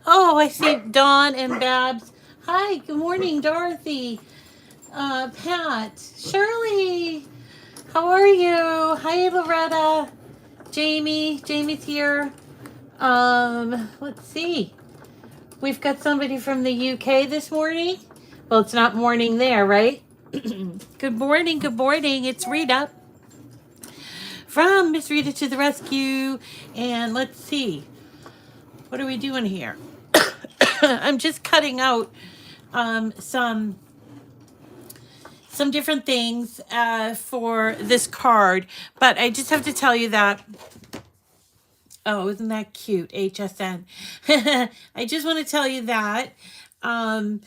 Oh, I see Dawn and Babs. Hi, good morning, Dorothy. Pat, Shirley, how are you? Hi, Loretta, Jamie. Jamie's here. Let's see. We've got somebody from the UK this morning. Well, it's not morning there, right? Good morning, good morning. It's Rita from Miss Rita to the Rescue. And let's see. What are we doing here? I'm just cutting out some different things for this card, but I just have to tell you that. Oh, isn't that cute? HSN. I just want to tell you that um,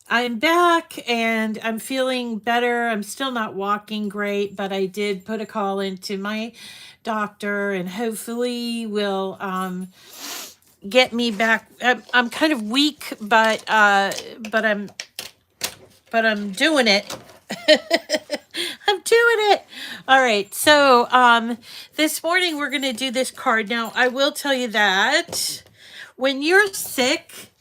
I'm back and I'm feeling better. I'm still not walking great, but I did put a call into my doctor and hopefully will get me back. I'm kind of weak, but I'm doing it. I'm doing it. All right. So, this morning we're going to do this card. Now, I will tell you that when you're sick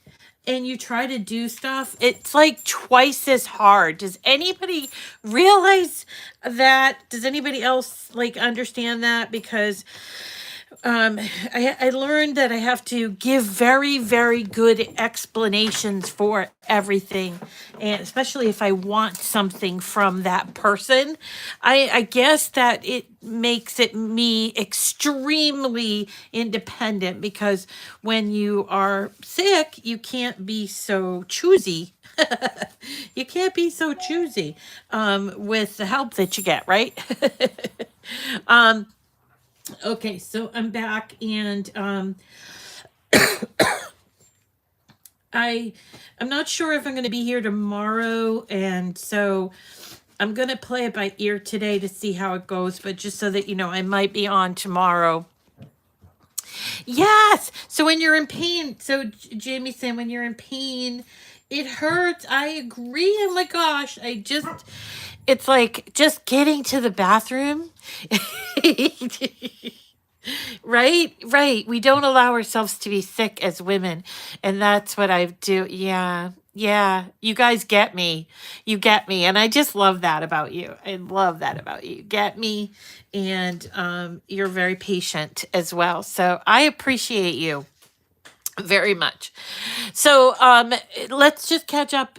and you try to do stuff, it's like twice as hard. Does anybody realize that? Does anybody else like understand that? Because I learned that I have to give very, very good explanations for everything, and especially if I want something from that person. I guess that it makes it me extremely independent because when you are sick, you can't be so choosy. You can't be so choosy with the help that you get, right? um, Okay, so I'm back and I I'm not sure if I'm going to be here tomorrow, and so I'm going to play it by ear today to see how it goes, but just so that you know, I might be on tomorrow. Yes. So when you're in pain, so Jamie saying when you're in pain, it hurts. I agree. Oh my gosh. It's like just getting to the bathroom. Right, right. We don't allow ourselves to be sick as women. And that's what I do. Yeah. Yeah. You guys get me. You get me. And I just love that about you. I love that about you. You get me. And you're very patient as well. So I appreciate you very much. So let's just catch up.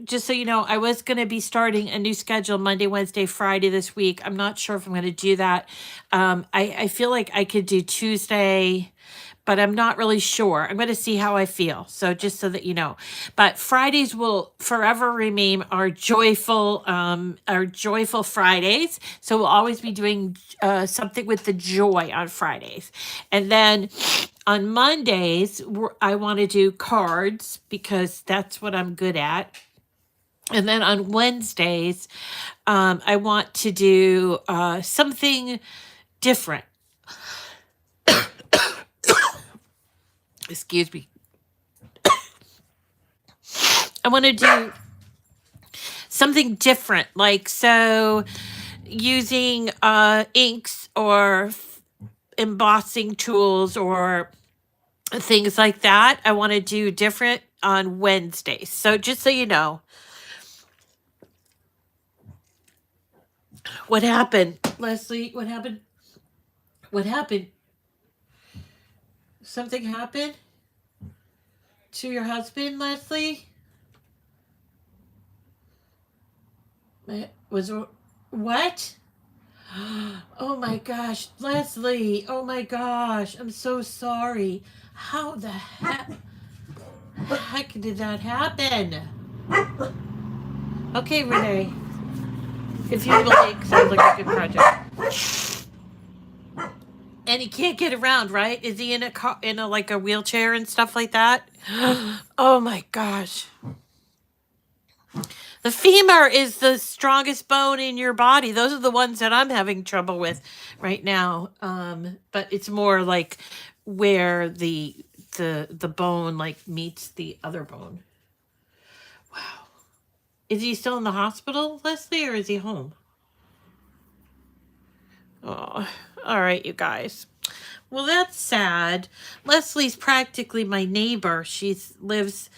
Just so you know, I was going to be starting a new schedule Monday, Wednesday, Friday this week. I'm not sure if I'm going to do that. I feel like I could do Tuesday, but I'm not really sure. I'm going to see how I feel. So just so that you know, but Fridays will forever remain our joyful Fridays. So we'll always be doing something with the joy on Fridays, and then on Mondays I want to do cards because that's what I'm good at. And then on Wednesdays, I want to do something different. Excuse me. I want to do something different, like so using inks or embossing tools or things like that. I want to do different on Wednesdays. So just so you know, what happened, Leslie? What happened? What happened? Something happened to your husband, Leslie? Was what? Oh my gosh, Leslie. Oh my gosh. I'm so sorry. How the heck did that happen? Okay, Renee. If you believe, sounds like a good project. And he can't get around, right? Is he in a car, in a like a wheelchair and stuff like that? Oh my gosh. The femur is the strongest bone in your body. Those are the ones that I'm having trouble with right now. But it's more like where the bone like meets the other bone. Wow. Is he still in the hospital, Leslie, or is he home? Oh, all right, you guys. Well, that's sad. Leslie's practically my neighbor. She lives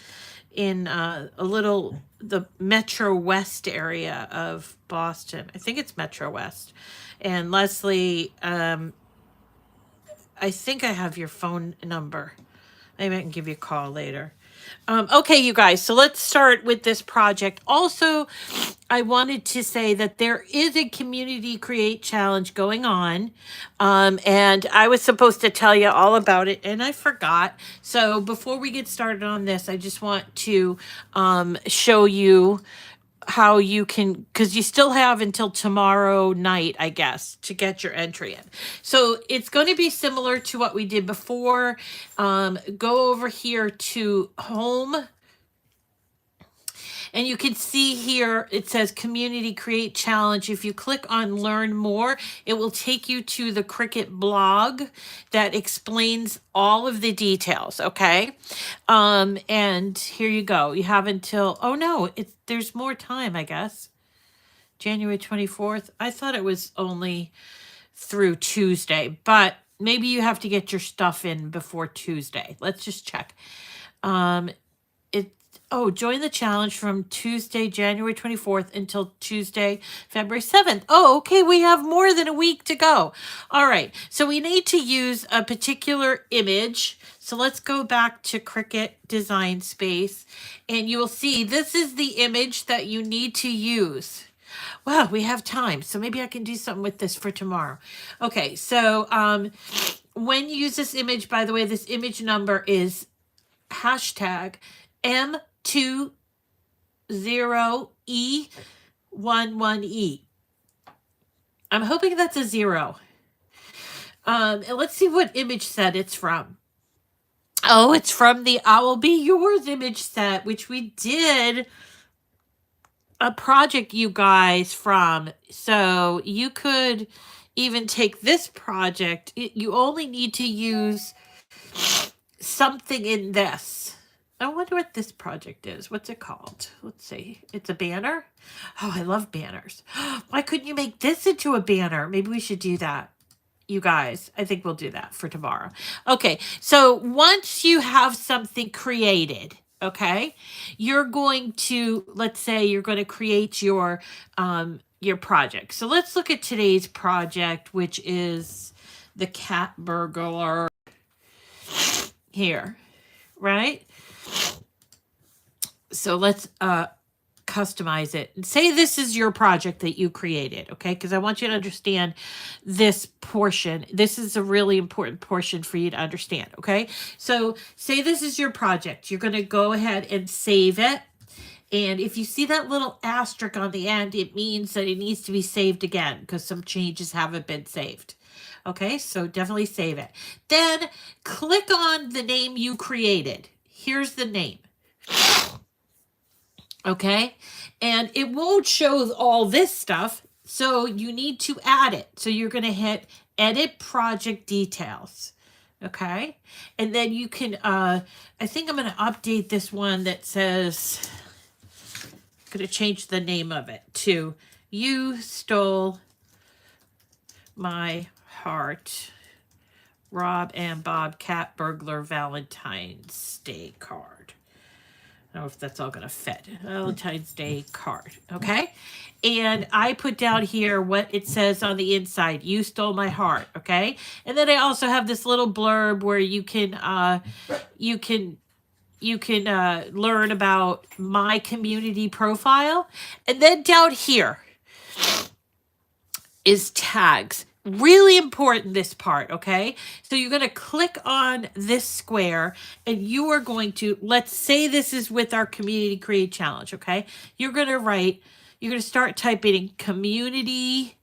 in the Metro West area of Boston. I think it's Metro West. And Leslie, I think I have your phone number. Maybe I can give you a call later. Okay, you guys, so let's start with this project. Also, I wanted to say that there is a community create challenge going on. And I was supposed to tell you all about it and I forgot. So before we get started on this, I just want to show you how you can, because you still have until tomorrow night, I guess, to get your entry in. So it's going to be similar to what we did before. Go over here to home, and you can see here it says Community Create Challenge. If you click on Learn More, it will take you to the Cricut blog that explains all of the details, okay? And here you go. You have until, oh no, there's more time, I guess. January 24th. I thought it was only through Tuesday, but maybe you have to get your stuff in before Tuesday. Let's just check. Join the challenge from Tuesday, January 24th until Tuesday, February 7th. Oh, okay, we have more than a week to go. All right, so we need to use a particular image. So let's go back to Cricut Design Space, and you will see this is the image that you need to use. Wow, we have time, so maybe I can do something with this for tomorrow. Okay, so when you use this image, by the way, this image number is hashtag M20E11E. I'm hoping that's a 0. And let's see what image set it's from. Oh, it's from the I Will Be Yours image set, which we did a project, you guys, from. So you could even take this project. You only need to use something in this. I wonder what this project is. What's it called? Let's see. It's a banner. Oh, I love banners. Why couldn't you make this into a banner? Maybe we should do that. You guys, I think we'll do that for tomorrow. Okay, so once you have something created, okay, you're going to, let's say you're going to create your project. So let's look at today's project, which is the cat burglar here, right? So let's customize it and say this is your project that you created, okay? Because I want you to understand this portion. This is a really important portion for you to understand, okay? So say this is your project. You're going to go ahead and save it. And if you see that little asterisk on the end, it means that it needs to be saved again because some changes haven't been saved. Okay, so definitely save it. Then click on the name you created. Here's the name. Okay, and it won't show all this stuff, so you need to add it. So you're going to hit Edit Project Details. Okay, and then you can, I think I'm going to update this one that says, I'm going to change the name of it to You Stole My Heart, Rob and Bob Cat Burglar Valentine's Day card. I don't know if that's all going to fit. Valentine's Day card. Okay. And I put down here what it says on the inside. You stole my heart. Okay. And then I also have this little blurb where you can learn about my community profile. And then down here is tags. Really important, this part, okay? So you're going to click on this square and you are going to, let's say this is with our Community Create Challenge, okay? You're going to start typing in community,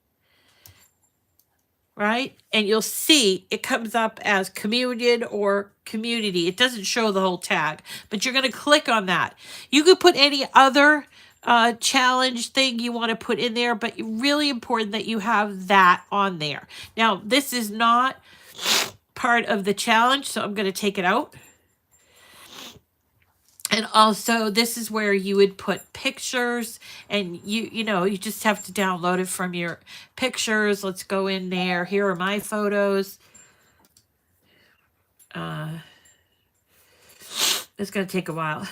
right? And you'll see it comes up as communion or community. It doesn't show the whole tag, but you're going to click on that. You could put any other challenge thing you want to put in there, but really important that you have that on there. Now, this is not part of the challenge, so I'm going to take it out. And also, this is where you would put pictures, and you just have to download it from your pictures. Let's go in there. Here are my photos. Uh, it's going to take a while.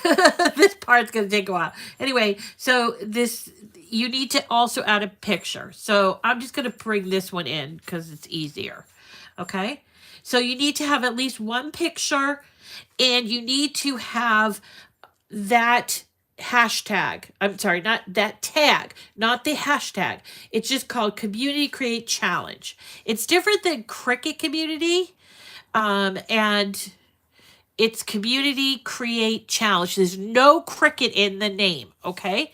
This part's going to take a while. Anyway, so this, you need to also add a picture. So I'm just going to bring this one in because it's easier. Okay. So you need to have at least one picture, and you need to have that hashtag. I'm sorry, not that tag, not the hashtag. It's just called Community Create Challenge. It's different than Cricut Community. And it's Community Create Challenge. There's no Cricut in the name, okay?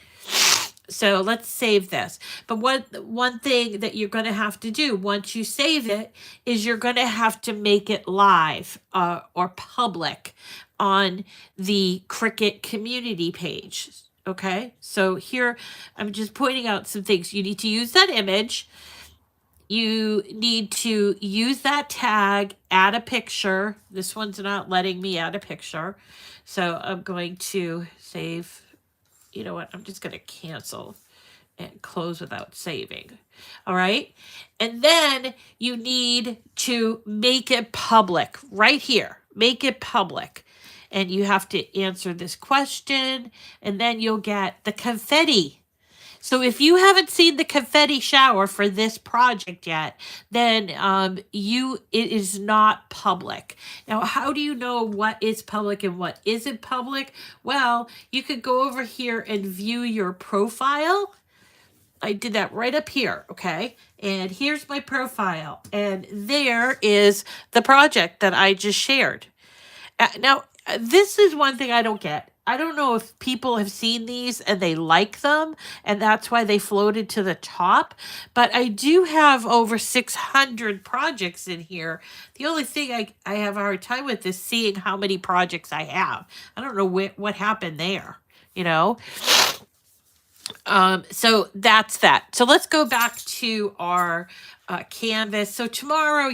So let's save this. But one thing that you're going to have to do once you save it is you're going to have to make it live or public on the Cricut community page. Okay, so here I'm just pointing out some things. You need to use that image. You need to use that tag, add a picture. This one's not letting me add a picture. So I'm going to save. You know what? I'm just going to cancel and close without saving. All right. And then you need to make it public right here. Make it public. And you have to answer this question, and then you'll get the confetti. So if you haven't seen the confetti shower for this project yet, then it is not public. Now, how do you know what is public and what isn't public? Well, you could go over here and view your profile. I did that right up here, okay? And here's my profile. And there is the project that I just shared. Now, this is one thing I don't get. I don't know if people have seen these and they like them, and that's why they floated to the top. But I do have over 600 projects in here. The only thing I have a hard time with is seeing how many projects I have. I don't know what happened there, you know? So that's that. So let's go back to our canvas. So tomorrow,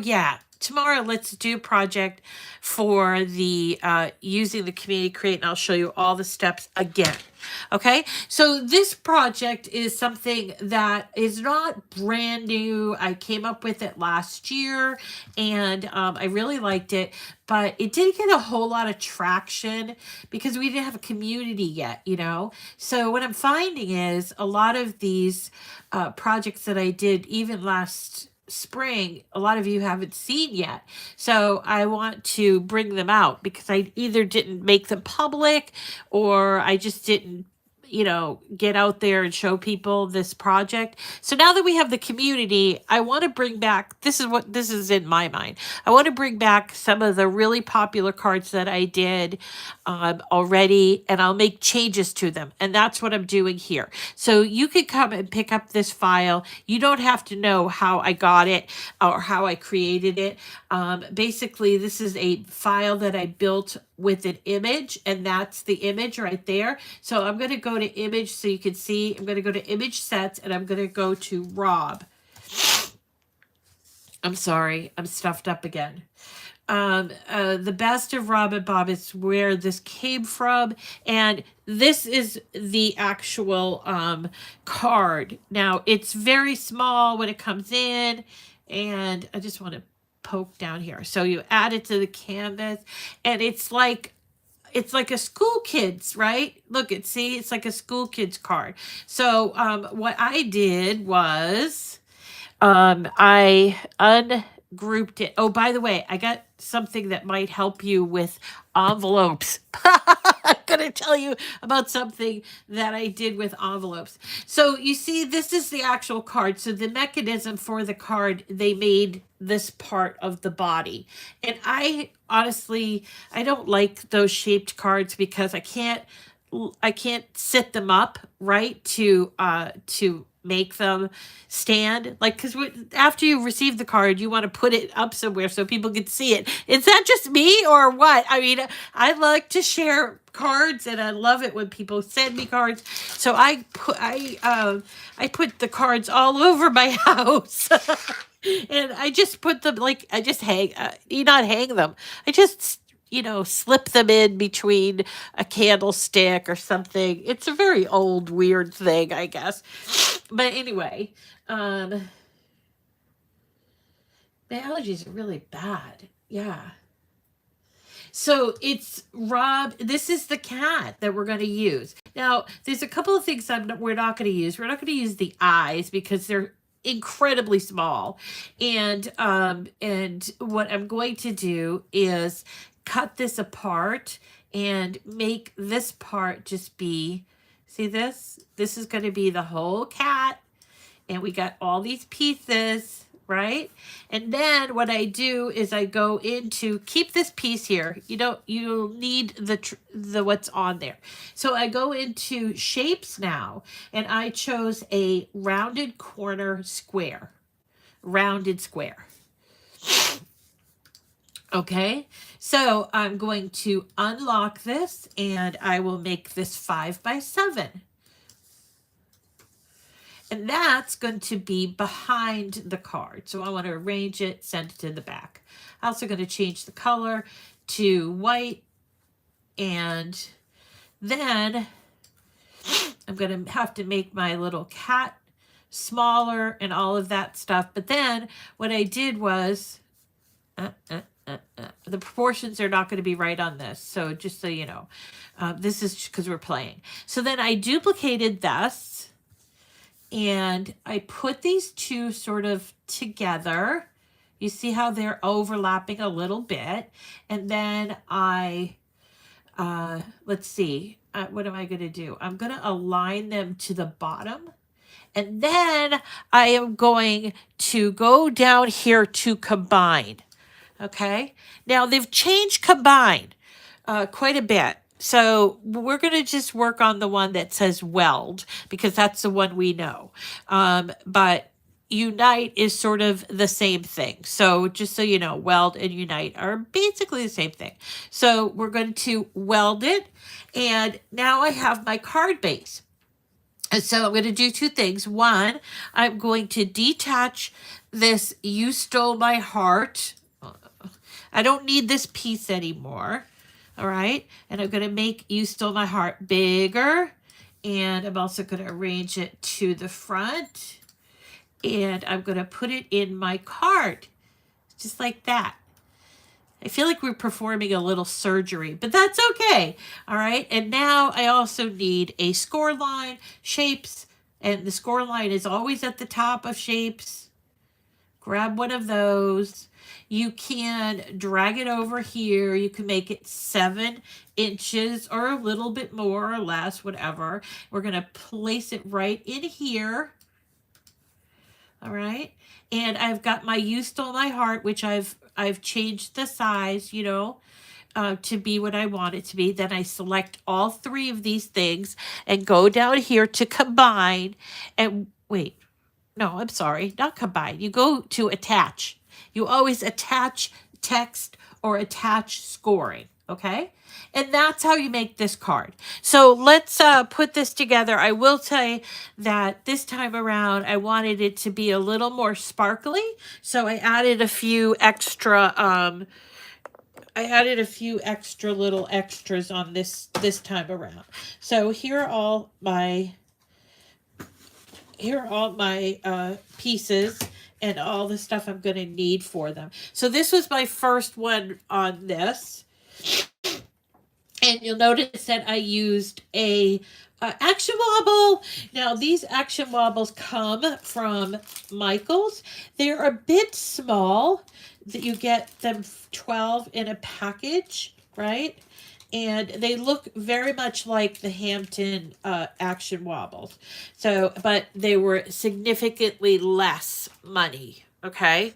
let's do a project for the using the Community Create, and I'll show you all the steps again. Okay, so this project is something that is not brand new. I came up with it last year, and I really liked it, but it didn't get a whole lot of traction because we didn't have a community yet, you know? So what I'm finding is a lot of these projects that I did even last spring, a lot of you haven't seen yet. So I want to bring them out because I either didn't make them public or I just didn't, you know, get out there and show people this project. So now that we have the community, I want to bring back, this is in my mind. I want to bring back some of the really popular cards that I did already, and I'll make changes to them. And that's what I'm doing here. So you can come and pick up this file. You don't have to know how I got it or how I created it. Basically, this is a file that I built with an image, and that's the image right there. So I'm going to go to image so you can see. I'm going to go to image sets, and I'm going to go to Rob. I'm sorry, I'm stuffed up again. The best of Rob and Bob is where this came from, and this is the actual card. Now, it's very small when it comes in, and I just want to poke down here. So you add it to the canvas, and it's like a school kids, right? Look at, see, it's like a school kids card. So what I did was I ungrouped it. Oh, by the way, I got something that might help you with envelopes. I'm going to tell you about something that I did with envelopes. So you see, this is the actual card. So the mechanism for the card, they made this part of the body. And I honestly, I don't like those shaped cards because I can't sit them up right to make them stand, like, because after you receive the card you want to put it up somewhere so people can see it. Is that just me or what? I mean, I like to share cards and I love it when people send me cards, so I put the cards all over my house. And I just put them, like, I just not hang them, I just slip them in between a candlestick or something. It's a very old, weird thing, I guess. But anyway, my allergies are really bad. Yeah. So it's Rob. This is the cat that we're going to use. Now, there's a couple of things we're not going to use. We're not going to use the eyes because they're incredibly small. And what I'm going to do is cut this apart and make this part just be, see this? This is going to be the whole cat. And we got all these pieces, right? And then what I do is I go into, keep this piece here. You'll need the what's on there. So I go into shapes now, and I chose a rounded corner square. Rounded square. Okay, so I'm going to unlock this, and I will make this 5 by 7. And that's going to be behind the card. So I want to arrange it, send it to the back. I'm also going to change the color to white. And then I'm going to have to make my little cat smaller and all of that stuff. But then what I did was, the proportions are not going to be right on this. So just so you know, this is because we're playing. So then I duplicated this. And I put these two sort of together. You see how they're overlapping a little bit. And then let's see, what am I going to do? I'm going to align them to the bottom. And then I am going to go down here to combine. Okay. Now they've changed combine quite a bit. So we're going to just work on the one that says weld because that's the one we know. But unite is sort of the same thing. So just so you know, weld and unite are basically the same thing. So we're going to weld it. And now I have my card base. And so I'm going to do two things. One, I'm going to detach this You Stole My Heart. I don't need this piece anymore. All right. And I'm going to make You Stole My Heart bigger. And I'm also going to arrange it to the front. And I'm going to put it in my card. Just like that. I feel like we're performing a little surgery, but that's okay. All right. And now I also need a score line, shapes. And the score line is always at the top of shapes. Grab one of those. You can drag it over here. You can make it 7 inches or a little bit more or less, whatever. We're going to place it right in here. All right. And I've got my You Stole My Heart, which I've changed the size, to be what I want it to be. Then I select all 3 of these things and go down here to combine. And wait, no, I'm sorry, not combine. You go to attach. You always attach text or attach scoring, okay? And that's how you make this card. So let's put this together. I will say that this time around, I wanted it to be a little more sparkly. So I added a few extra, little extras on this time around. So here are all my pieces and all the stuff I'm going to need for them. So this was my first one on this. And you'll notice that I used a action wobble. Now, these action wobbles come from Michael's. They're a bit small. That you get them 12 in a package, right? And they look very much like the Hampton action wobbles. So, but they were significantly less money. Okay.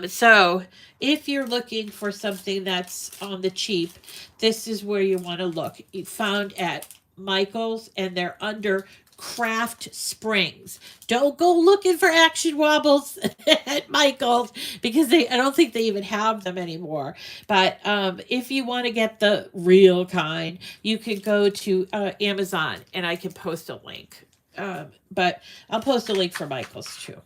So if you're looking for something that's on the cheap, this is where you want to look. You found at Michael's, and they're under Craft Springs. Don't go looking for action wobbles at Michael's because I don't think they even have them anymore. But if you want to get the real kind, you can go to Amazon, and I can post a link. But I'll post a link for Michael's too.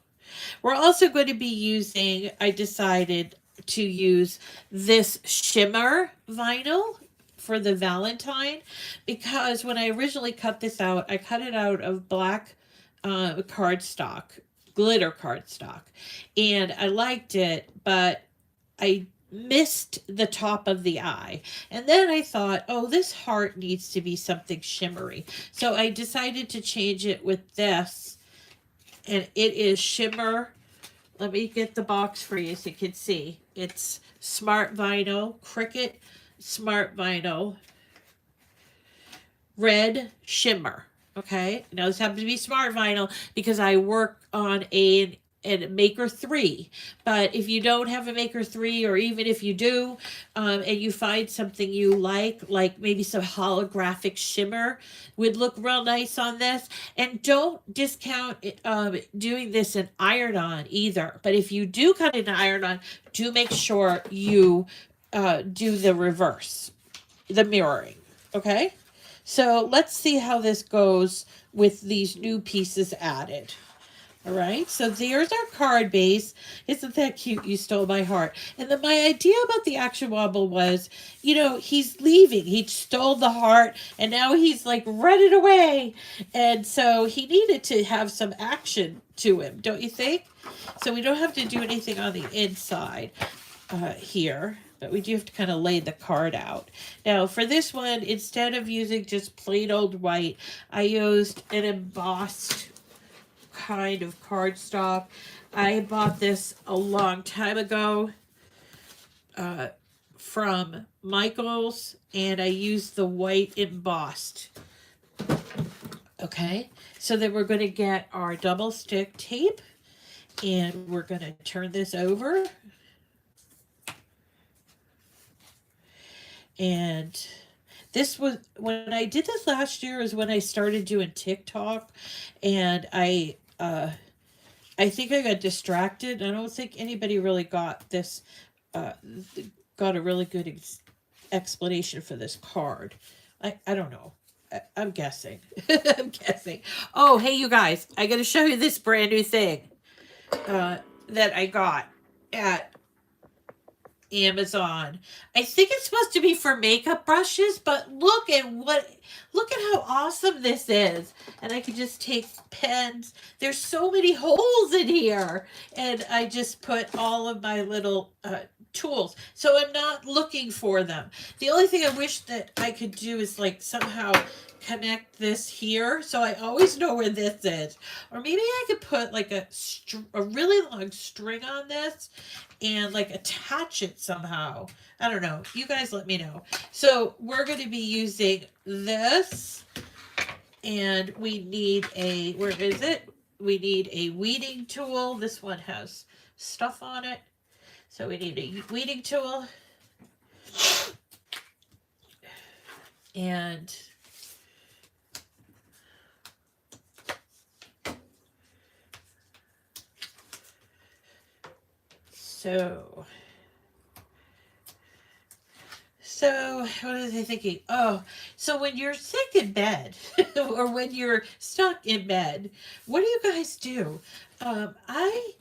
We're also going to be using, I decided to use this shimmer vinyl for the Valentine, because when I originally cut this out, I cut it out of black cardstock, glitter cardstock, and I liked it, but I missed the top of the eye. And then I thought, oh, this heart needs to be something shimmery. So I decided to change it with this. And it is shimmer. Let me get the box for you so you can see. It's Smart Vinyl, Cricut Smart Vinyl, red shimmer. Okay, now this happens to be Smart Vinyl because I work on a Maker 3. But if you don't have a Maker 3, or even if you do, and you find something you like maybe some holographic shimmer would look real nice on this. And don't discount doing this in iron-on either. But if you do cut it in iron-on, do make sure you do the reverse, the mirroring. Okay? So let's see how this goes with these new pieces added. All right, so there's our card base. Isn't that cute? You stole my heart. And then my idea about the action wobble was, he's leaving. He stole the heart, and now he's like running away. And so he needed to have some action to him, don't you think? So we don't have to do anything on the inside here. But we do have to kind of lay the card out. Now, for this one, instead of using just plain old white, I used an embossed kind of cardstock. I bought this a long time ago from Michael's, and I used the white embossed. Okay, so then we're going to get our double stick tape, and we're going to turn this over. And this was, when I did this last year, is when I started doing TikTok, and I think I got distracted. I don't think anybody really got this, got a really good explanation for this card. I don't know. I'm guessing. I'm guessing. Oh, hey, you guys, I got to show you this brand new thing that I got at Amazon. I think it's supposed to be for makeup brushes, but look at how awesome this is. And I can just take pens. There's so many holes in here. And I just put all of my little tools. So I'm not looking for them. The only thing I wish that I could do is like somehow connect this here, so I always know where this is. Or maybe I could put like a really long string on this and like attach it somehow. I don't know. You guys let me know. So we're going to be using this, and we need where is it? We need a weeding tool. This one has stuff on it. So we need a weeding tool. And so what was I thinking? Oh, so when you're sick in bed or when you're stuck in bed, what do you guys do? I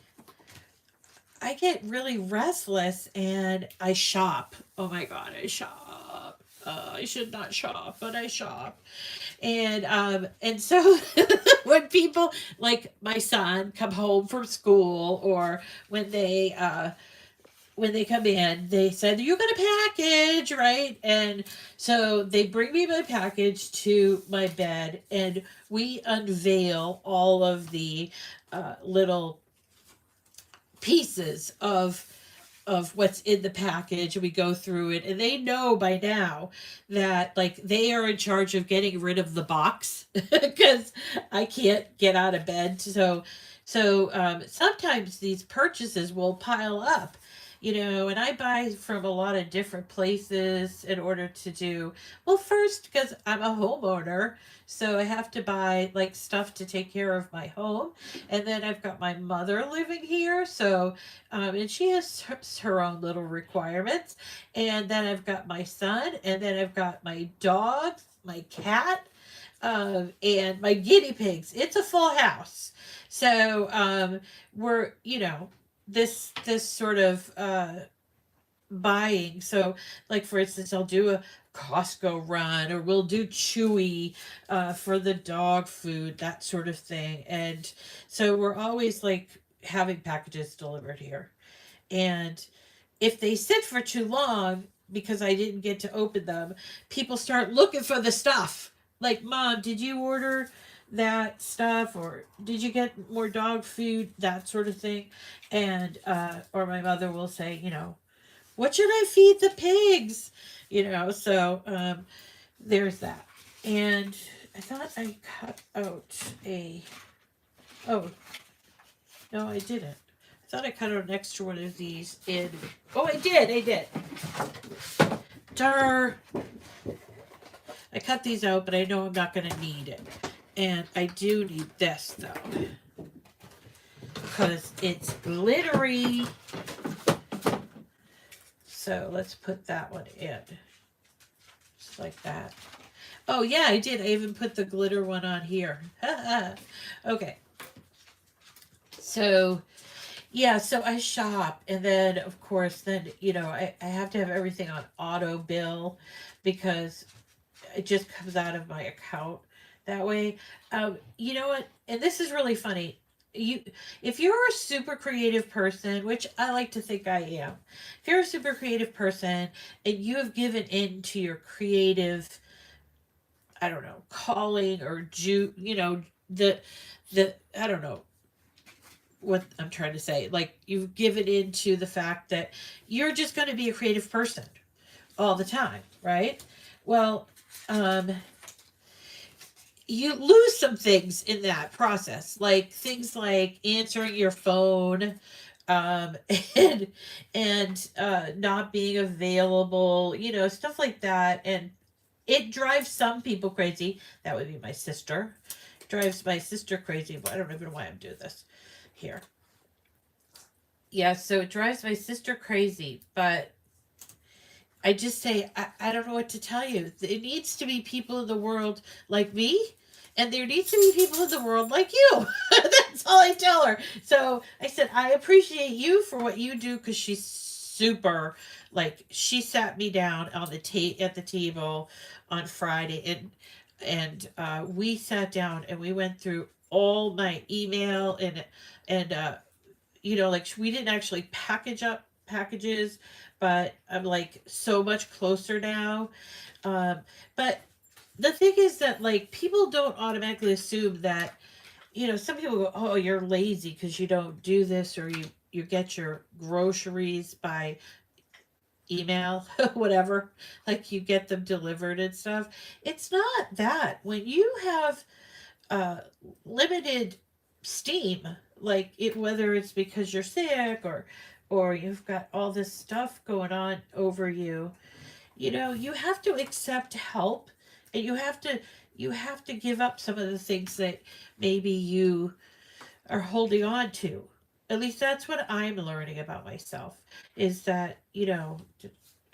get really restless and I shop. Oh my God, I shop. I should not shop, but I shop. And so when people like my son come home from school, or when they come in, they said, you got a package, right? And so they bring me my package to my bed, and we unveil all of the little pieces of what's in the package, and we go through it, and they know by now that like they are in charge of getting rid of the box because I can't get out of bed. So sometimes these purchases will pile up, and I buy from a lot of different places in order to do, well, first, because I'm a homeowner, so I have to buy like stuff to take care of my home. And then I've got my mother living here, so and she has her own little requirements. And then I've got my son, and then I've got my dog, my cat, and my guinea pigs. It's a full house. So we're, this sort of buying. So like for instance, I'll do a Costco run, or we'll do Chewy for the dog food, that sort of thing. And so we're always like having packages delivered here. And if they sit for too long because I didn't get to open them, people start looking for the stuff. Like, Mom, did you order that stuff, or did you get more dog food, that sort of thing? And or my mother will say, what should I feed the pigs? So there's that. And I thought I cut out a. Oh, no, I didn't. I thought I cut out an extra one of these in. Oh, I did. Dar. I cut these out, but I know I'm not going to need it. And I do need this, though. Because it's glittery. So let's put that one in. Just like that. Oh, yeah, I did. I even put the glitter one on here. Okay. So, yeah, so I shop. And then, of course, I have to have everything on auto bill because it just comes out of my account that way. You know what? And this is really funny. If you're a super creative person, which I like to think I am, if you're a super creative person and you have given in to your creative, I don't know, calling or the I don't know what I'm trying to say. Like, you've given into the fact that you're just going to be a creative person all the time, right? Well, you lose some things in that process, like things like answering your phone, um, and not being available, stuff like that, and it drives some people crazy. That would be my sister. Drives my sister crazy. I don't even know why I'm doing this here. Yeah, so it drives my sister crazy, but I just say, I don't know what to tell you. There needs to be people in the world like me, and there needs to be people in the world like you. That's all I tell her. So I said, I appreciate you for what you do, because she's super, like, she sat me down on at the table on Friday, and we sat down and we went through all my email, and like, we didn't actually package up packages, but I'm like so much closer now. Um, but the thing is that, like, people don't automatically assume that, some people go, oh, you're lazy because you don't do this, or you get your groceries by email, whatever, like you get them delivered and stuff. It's not that. When you have uh, limited steam, like it, whether it's because you're sick, or you've got all this stuff going on over you, you have to accept help, and you have to give up some of the things that maybe you are holding on to. At least that's what I'm learning about myself, is that,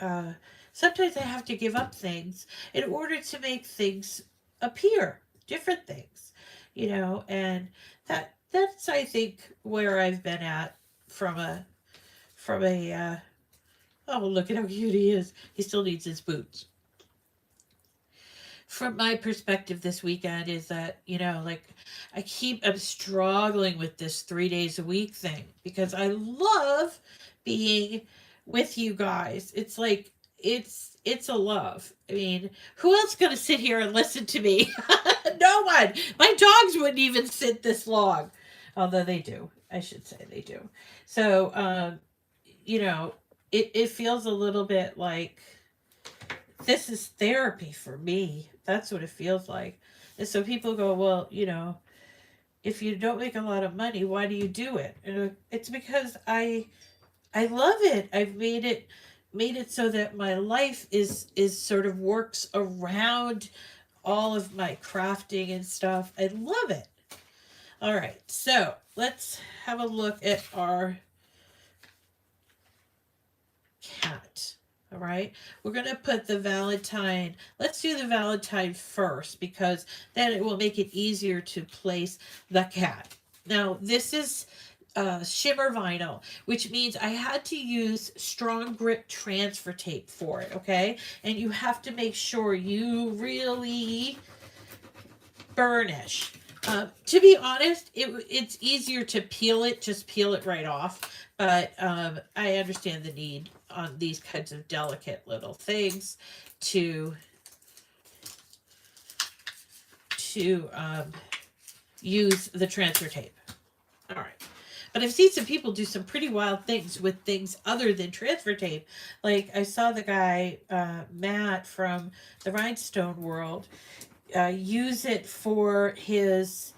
uh, sometimes I have to give up things in order to make things appear, different things, and that's, I think, where I've been at from a oh, look at how cute he is. He still needs his boots. From my perspective this weekend is that, like, I'm struggling with this 3 days a week thing, because I love being with you guys. It's like, it's a love. I mean, who else gonna sit here and listen to me? No one. My dogs wouldn't even sit this long, although they do. I should say they do. So, you know, it feels a little bit like this is therapy for me. That's what it feels like. And so people go, well, if you don't make a lot of money, why do you do it? And it's because I love it. I've made it so that my life is sort of works around all of my crafting and stuff. I love it. All right, so let's have a look at our cat. All right, we're going to put the Valentine. Let's do the Valentine first, because then it will make it easier to place the cat. Now, this is shimmer vinyl, which means I had to use strong grip transfer tape for it, okay? And you have to make sure you really burnish. To be honest, it's easier to peel it, just peel it right off. But I understand the need on these kinds of delicate little things to to use the transfer tape. All right. But I've seen some people do some pretty wild things with things other than transfer tape. Like I saw the guy, Matt from the Rhinestone World, use it for his,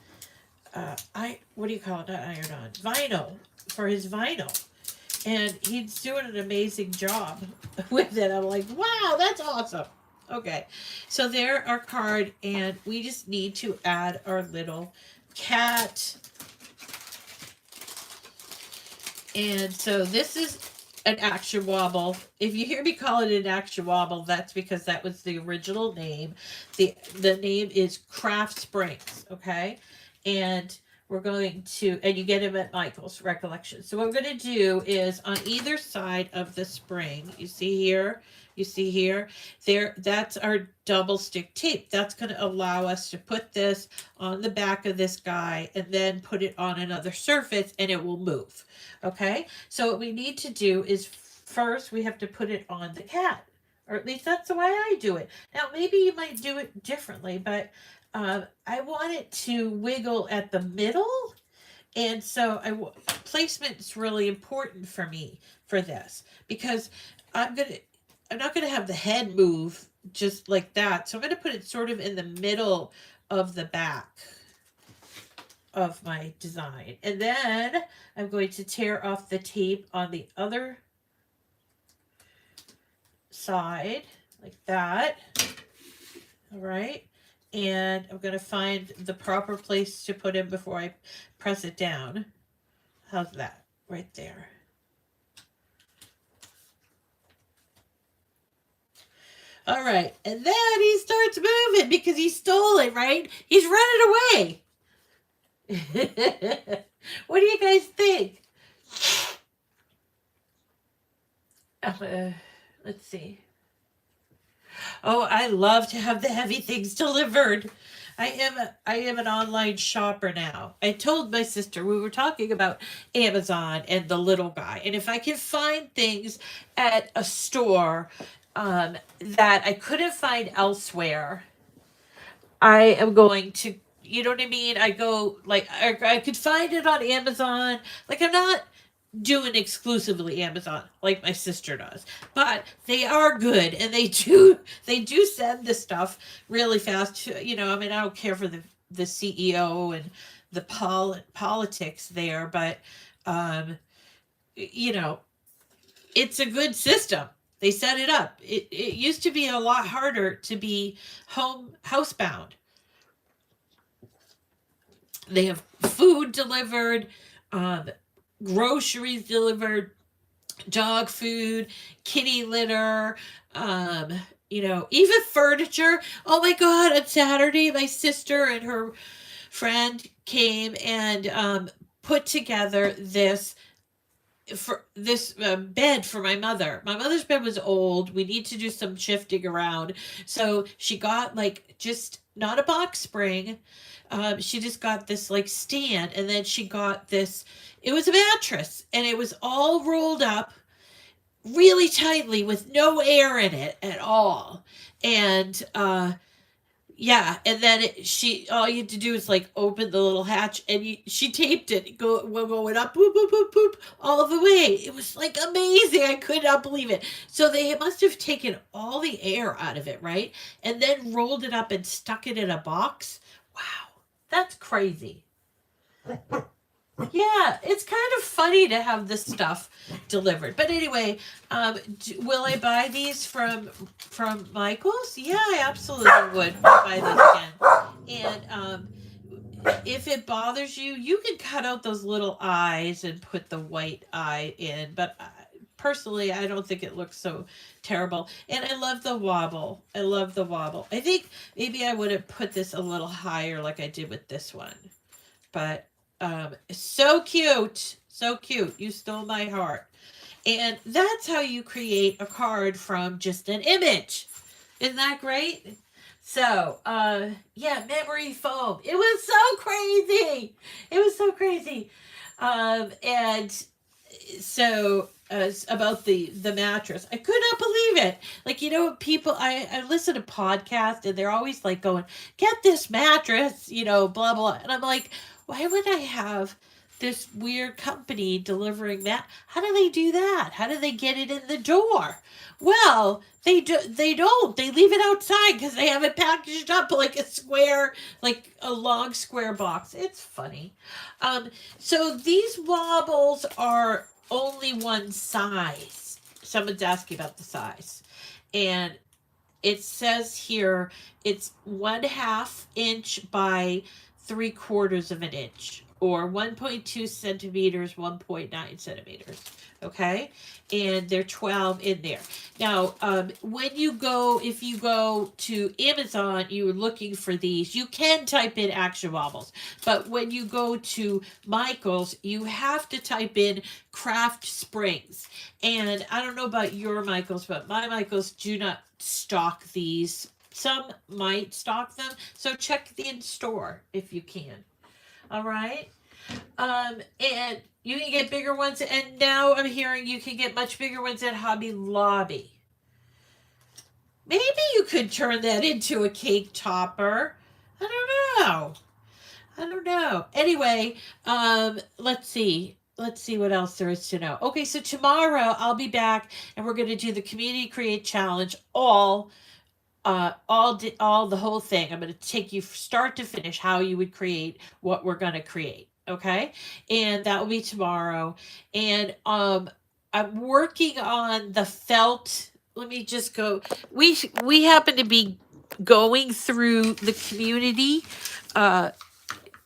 what do you call it? Not iron on, vinyl, for his vinyl. And he's doing an amazing job with it. I'm like, wow, that's awesome. Okay, so there our card, and we just need to add our little cat. And so this is an action wobble. If you hear me call it an action wobble, that's because that was the original name. The name is Craft Springs, okay? And we're going to, and you get them at Michael's Recollection. So what we're going to do is on either side of the spring, you see here, there, that's our double stick tape. That's going to allow us to put this on the back of this guy and then put it on another surface and it will move. Okay, so what we need to do is first we have to put it on the cat, or at least that's the way I do it. Now maybe you might do it differently, but I want it to wiggle at the middle, and so placement is really important for me for this, because I'm not gonna have the head move just like that, so I'm gonna put it sort of in the middle of the back of my design. And then I'm going to tear off the tape on the other side like that. All right. And I'm going to find the proper place to put it before I press it down. How's that? Right there. All right. And then he starts moving because he stole it, right? He's running away. What do you guys think? Let's see. Oh, I love to have the heavy things delivered. I am an online shopper now. I told my sister, we were talking about Amazon and the little guy, and if I can find things at a store that I couldn't find elsewhere, I am going to, you know what I mean? I go, like, I could find it on Amazon. Like, I'm not doing exclusively Amazon like my sister does, but they are good, and they do send the stuff really fast. You know, I mean, I don't care for the CEO and the politics there, but you know, it's a good system. They set it up. It used to be a lot harder to be housebound. They have food delivered, groceries delivered, dog food, kitty litter, you know, even furniture. Oh my God, on Saturday, my sister and her friend came and put together this bed for my mother. My mother's bed was old. We need to do some shifting around. So she got like just not a box spring. She just got this like stand, and then she got this, it was a mattress, and it was all rolled up really tightly with no air in it at all. And yeah, and then all you had to do is like open the little hatch, and she taped it going up, boop, boop, boop, boop, all the way. It was like amazing. I could not believe it. So they must have taken all the air out of it, right? And then rolled it up and stuck it in a box. Wow, that's crazy. Yeah, it's kind of funny to have this stuff delivered. But anyway, will I buy these from Michael's? Yeah, I absolutely would buy these again. And if it bothers you, you can cut out those little eyes and put the white eye in. But personally, I don't think it looks so terrible. And I love the wobble. I love the wobble. I think maybe I would have put this a little higher like I did with this one. But so cute. So cute. You stole my heart. And that's how you create a card from just an image. Isn't that great? So, yeah, memory foam. It was so crazy. It was so crazy. And so about the mattress, I could not believe it. Like, people, I listen to podcasts and they're always like going, get this mattress, blah blah, and I'm like, why would I have this weird company delivering that? How do they do that? How do they get it in the door? Well, they don't, they leave it outside because they have it packaged up like a square, like a long square box. It's funny. So these wobbles are only one size. Someone's asking about the size. And it says here it's 1/2 inch by 3/4 of an inch, or 1.2 centimeters, 1.9 centimeters. Okay. And they're 12 in there. Now, if you go to Amazon, you're looking for these, you can type in action wobbles. But when you go to Michael's, you have to type in craft springs. And I don't know about your Michaels, but my Michaels do not stock these. Some might stock them, so check the in store if you can. All right. And you can get bigger ones, and now I'm hearing you can get much bigger ones at Hobby Lobby. Maybe you could turn that into a cake topper. I don't know. I don't know. Anyway, let's see. Let's see what else there is to know. Okay, so tomorrow I'll be back and we're going to do the Community Create Challenge, all the whole thing. I'm going to take you start to finish how you would create what we're going to create. Okay. And that will be tomorrow. And I'm working on the felt. Let me just go. We happen to be going through the community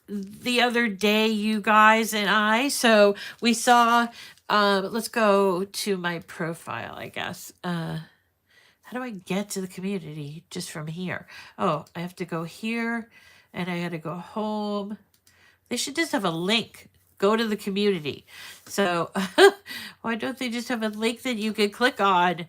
the other day, you guys and I. So we saw, let's go to my profile, I guess. How do I get to the community just from here? Oh, I have to go here and I got to go home. They should just have a link. Go to the community. So why don't they just have a link that you can click on?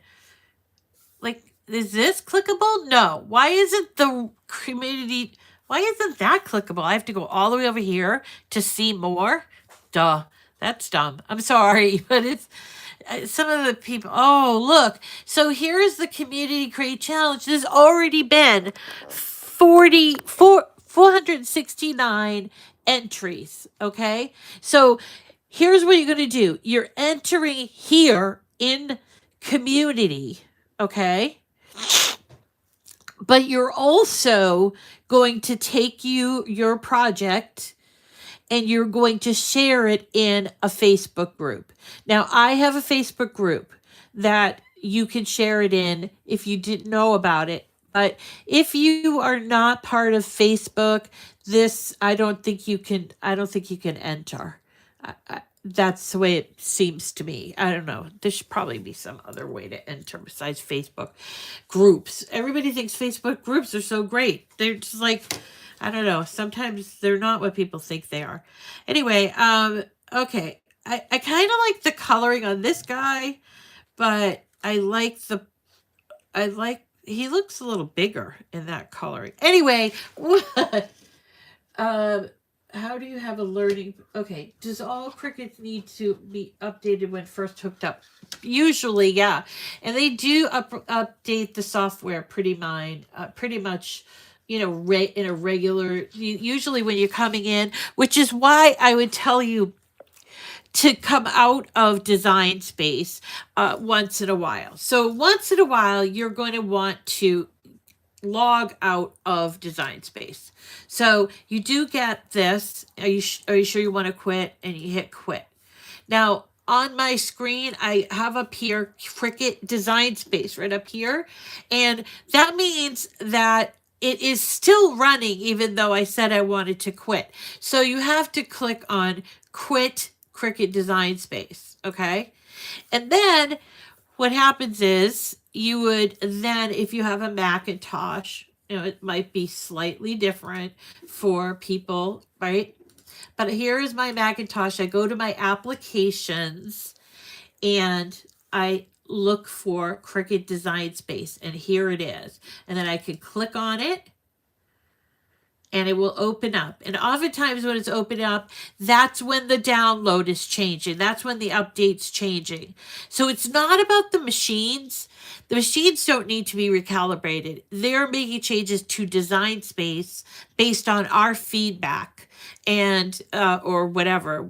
Like, is this clickable? No. Why isn't the community? Why isn't that clickable? I have to go all the way over here to see more. Duh. That's dumb. I'm sorry, but it's some of the people. Oh, look. So here's the Community Create Challenge. There's already been 469 entries. Okay. So here's what you're going to do. You're entering here in community. Okay. But you're also going to take your project and you're going to share it in a Facebook group. Now, I have a Facebook group that you can share it in if you didn't know about it. But if you are not part of Facebook, I don't think you can enter. That's the way it seems to me. I don't know. There should probably be some other way to enter besides Facebook groups. Everybody thinks Facebook groups are so great. They're just like, I don't know. Sometimes they're not what people think they are. Anyway, okay. I kind of like the coloring on this guy, but he looks a little bigger in that coloring. Anyway, what? How do you have a learning? Okay, does all Crickets need to be updated when first hooked up? Usually, yeah, and they do update the software pretty much. In a regular. Usually, when you're coming in, which is why I would tell you to come out of Design Space once in a while. So once in a while, you're going to want to log out of Design Space. So you do get this. Are you sure you want to quit? And you hit quit. Now, on my screen, I have up here Cricut Design Space right up here. And that means that it is still running even though I said I wanted to quit. So you have to click on Quit Cricut Design Space. Okay. And then what happens is you would then, if you have a Macintosh, it might be slightly different for people, right? But here is my Macintosh. I go to my applications and I look for Cricut Design Space, and here it is. And then I can click on it and it will open up. And oftentimes when it's open up, that's when the download is changing. That's when the update's changing. So it's not about the machines. The machines don't need to be recalibrated. They're making changes to Design Space based on our feedback and or whatever,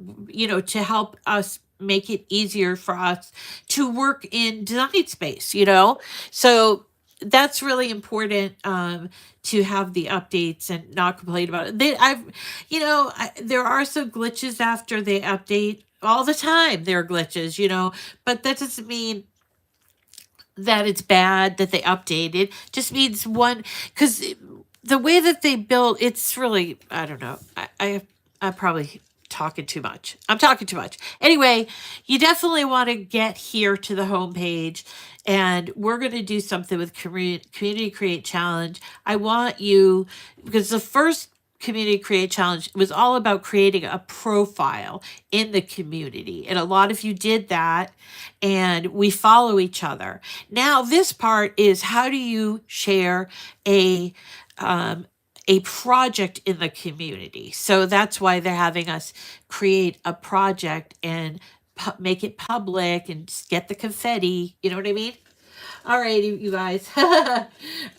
to help us make it easier for us to work in Design Space. So that's really important, to have the updates and not complain about it. There are some glitches after they update all the time. There are glitches, but that doesn't mean that it's bad that they updated. Just means one, because the way that they build, it's really, I don't know. I'm probably talking too much. I'm talking too much. Anyway, you definitely want to get here to the homepage, and we're going to do something with Community Create Challenge. I want you, because the first Community Create Challenge was all about creating a profile in the community. And a lot of you did that, and we follow each other. Now, this part is, how do you share a project in the community? So that's why they're having us create a project and make it public and just get the confetti. You know what I mean? All right, you guys.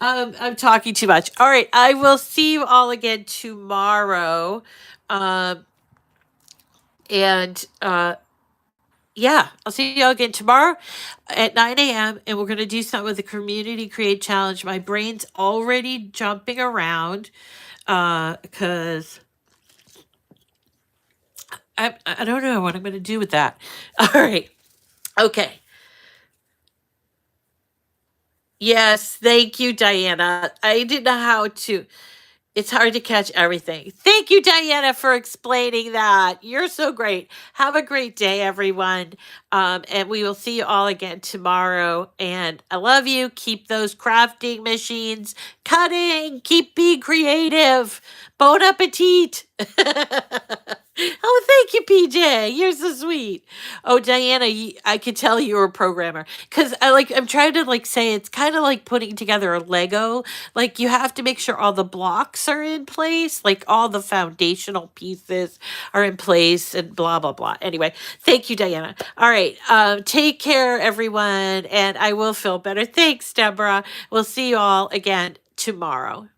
I'm talking too much. All right, I will see you all again tomorrow. And yeah, I'll see you all again tomorrow at 9 a.m. And we're going to do something with the Community Create Challenge. My brain's already jumping around because I don't know what I'm going to do with that. All right. Okay. Yes. Thank you, Diana. I didn't know how to. It's hard to catch everything. Thank you, Diana, for explaining that. You're so great. Have a great day, everyone. And we will see you all again tomorrow. And I love you. Keep those crafting machines cutting. Keep being creative. Bon appetit. Oh, thank you, PJ. You're so sweet. Oh, Diana, I could tell you were a programmer because I'm trying to say it's kind of like putting together a Lego. Like you have to make sure all the blocks are in place, like all the foundational pieces are in place, and blah blah blah. Anyway, thank you, Diana. All right, take care, everyone, and I will feel better. Thanks, Deborah. We'll see you all again tomorrow.